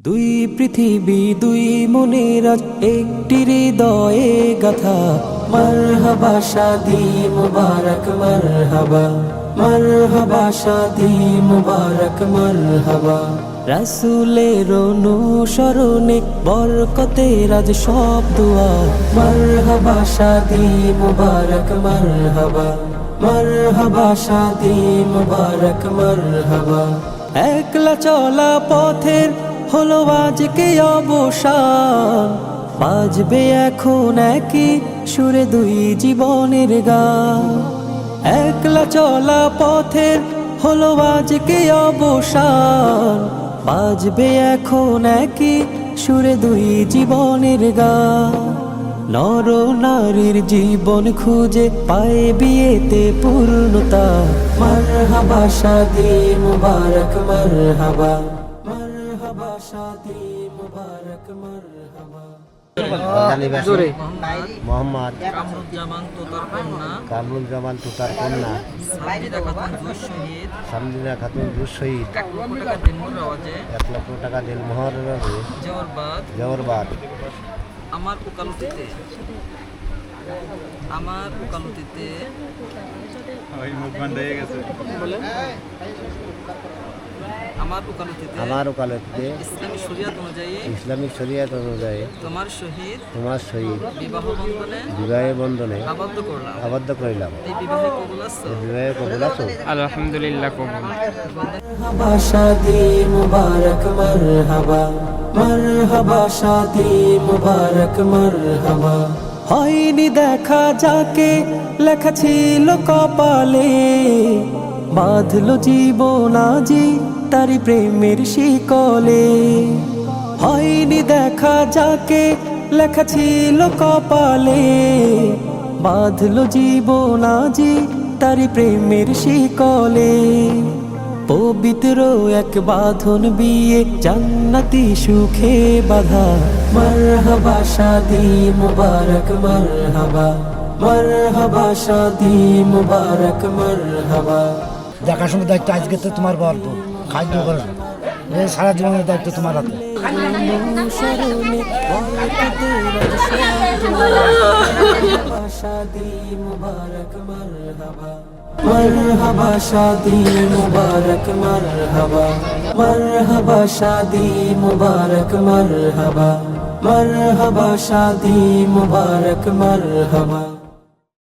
দুই পৃথিবী দুই মনের আজ একটি হৃদয়ে গাথা। মারহাবা শাদি মুবারক মারহাবা, মারহাবা শাদি মুবারক মারহাবা। রাসূলের অনুসরণে বরকতের আজ সব দুয়া। মারহাবা শাদি মুবারক মারহাবা, মারহাবা শাদি মুবারক মারহাবা। একলা চলা পথের হলো আজকে অবসান, বাজবে এখন একই সুরে দুই জীবনের গান। একলা চলা পথের হলো আজকে অবসান, বাজবে এখন একই সুরে দুই জীবনের গান। নর নারীর জীবন খুঁজে পায় বিয়েতে পূর্ণতা। মারহাবা শাদি মুবারক মারহাবা, মারহাবা শাদি মুবারক মারহাবা। মোহাম্মদ কামরুজ্জামান তোতার কন্যা কামরুজ্জামান তোতার কন্যা সামজিদা খাতুন জুস শহীদ সামদিনা খাতুন দুঃ শহীদ 1 লক্ষ টাকা দিনমূল আওয়াজে 1 লক্ষ টাকা দিলমোহর যাওয়ার বাদ আমার উকালতিতে আমার ওকালতিতে ইসলামিক শরিয়াত অনুযায়ী তোমার সহিত বিবাহ বন্ধনে আবদ্ধ করিলাম। এই বিবাহে কবুল আছে? বিবাহে কবুল আছো? আলহামদুলিল্লাহ কবুল। মারহাবা শাদি মুবারক মারহাবা, মারহাবা শাদি মুবারক মারহাবা। হয়নি দেখা যাকে লেখা ছিল কপালে, বাঁধলো জীবন আজি তারি প্রেমের শিকলে। হয়নি দেখা যাকে লেখা ছিল কপালে, বাঁধলো জীবন আজি তারি প্রেমের শিকলে। পবিত্র এক বাঁধন বিয়ে জান্নাতি সুখে বাঁধা। মারহাবা শাদি মুবারক মারহাবা, মারহাবা শাদি মুবারক মারহাবা। দেখাশোনার দায়িত্ব আজকে তো তোমার গর্ব, খাদ্য করে সারা জীবনের দায়িত্ব তোমার হাতে। মারহাবা শাদি মুবারক মারহাবা, মারহাবা শাদি মুবারক মারহাবা, মারহাবা শাদি মুবারক মারহাবা।